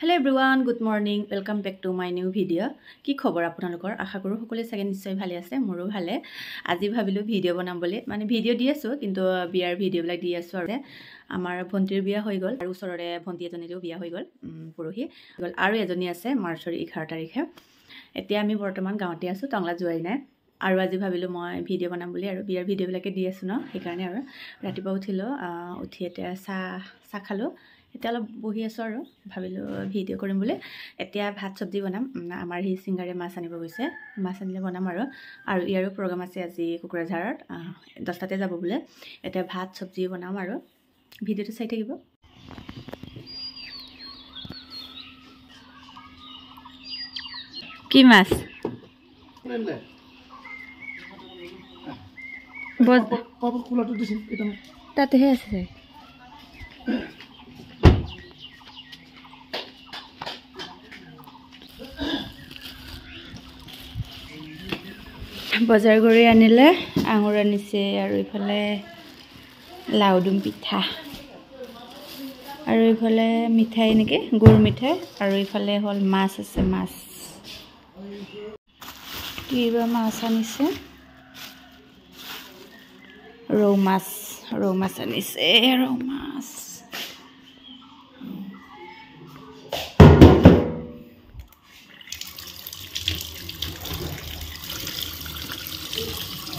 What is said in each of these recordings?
Hello everyone, good morning. Welcome back to my new video. কি খবৰ আপোনালোকৰ আশা কৰো সকলোৱে চাগে নিশ্চয় ভালে আছে মোৰো ভালে আজি ভাবিলো ভিডিও বনাম বুলি মানে ভিডিও দি আছো কিন্তু বিয়াৰ ভিডিও বিলাক দি আছো আৰু আমাৰ ভন্টিৰ বিয়া হৈ গল আৰু ওচৰৰে ভন্টি এজনীৰো বিয়া হৈ গল পৰহি গল আৰু এজনী আছে মাৰ্চৰ 11 তাৰিখে এতিয়া আমি বৰ্তমান গাঁৱতে আছো টংলা যোৱাই নাই আৰু আজি ভাবিলো মই ভিডিও বনাম বুলি আৰু বিয়াৰ ভিডিও বিলাকে দি আছো ন সেইকাৰণে আৰু ৰাতিপুৱা উঠিলো উঠি এতিয়া চাহ খালো এতিয়া অলপ বহি আছো আৰু ভাবিলো ভিডিও কৰিম বুলি এতিয়া ভাত সবজি বনাম আমাৰ হি সিংগাৰে মাছ আনিব গৈছে মাছ আনিলে বনাম আৰু ইয়াৰো প্ৰগ্ৰাম আছে আজি কুকুৰাঝাৰত 10টাতে যাব বুলে এতিয়া ভাত সবজি বনাম আৰু ভিডিওটো চাই থাকিব কি মাছ পাপা খোলাটো দিছিল এটা তাতেহে আছে বজাৰ কৰি আনিলে আঙুৰ আনিছে আৰু ইফালে লাউডুম পিঠা আৰু ইফালে মিঠাই নেকি গুৰ মিঠাই আৰু ইফালে হল মাছ আছে মাছ কিবা মাছ আনিছে ৰৌ মাছ আনিছে ৰৌ মাছ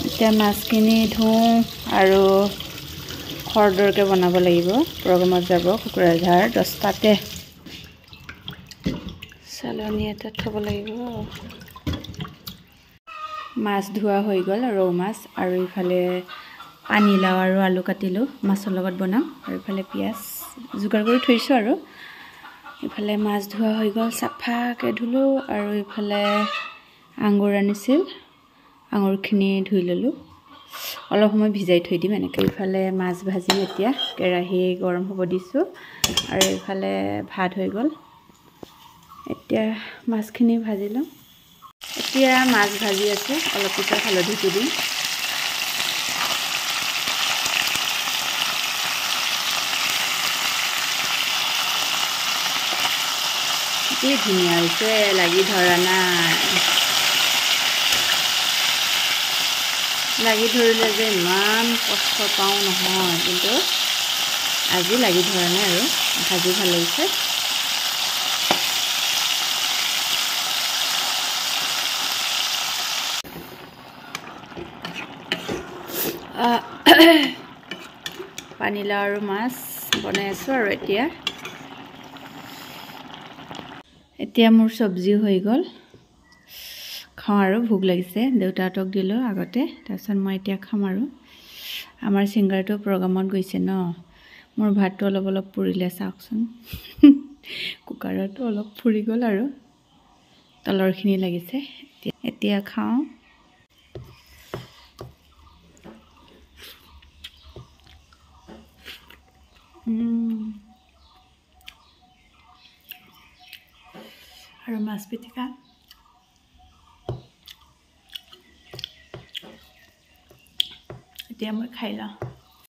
এতিয়া মাছখিনি ধুওঁ আৰু খৰদৰকে বনাব লাগিব প্ৰগ্ৰামত যাব কুকুৰাঝাৰ 10টাতে চালনী এটাত থব লাগিব মাছ ধোৱা হৈ গ'ল ৰৌ মাছ আৰু ইফালে পানীলাও আৰু আলু কাটিলো মাছৰ লগত বনাম আৰু ইফালে পিয়াজ যোগাৰ কৰি থৈছো আৰু ইফালে মাছ ধোৱা হৈ গ'ল সাফাকে ধুলো আৰু ইফালে আঙুৰ আনিছিল আঙুৰখিনি ধুই ললো অলপ সময় ভিজাই থৈ দিম এনেকৈ ইফালে মাছ ভাজি এতিয়া কেৰাহী গৰম হ'ব দিছো আৰু ইফালে ভাত হৈ গ'ল এতিয়া মাছখিনি ভাজি লম এতিয়া মাছ ভাজি আছে অলপ পিছত হালধি দিম কি ধুনীয়া হৈছে লাগি ধৰা নাই লাগি ধৰিলে যে ইমান কষ্ট পাওঁ নহয় কিন্তু আজি লাগি ধৰা নাই আৰু ভাজি ভাল লাগিছে পানীলাও আৰু মাছ বনাই আছো আৰু এতিয়া মোৰ সবজি হৈ গ'ল খাওঁ আৰু ভোক লাগিছে দেউতাহঁতক দিলো আগতে তাৰপিছত মই এতিয়া খাম আৰু আমাৰ সিংগাৰটো প্ৰগ্ৰামত গৈছে ন মোৰ ভাতটো অলপ পুৰিলে চাওকচোন কুকাৰটো অলপ ফুৰি গ'ল আৰু তলৰখিনি লাগিছে এতিয়া খাওঁ আৰু মাছ পিটিকা এতিয়া মই খাই লওঁ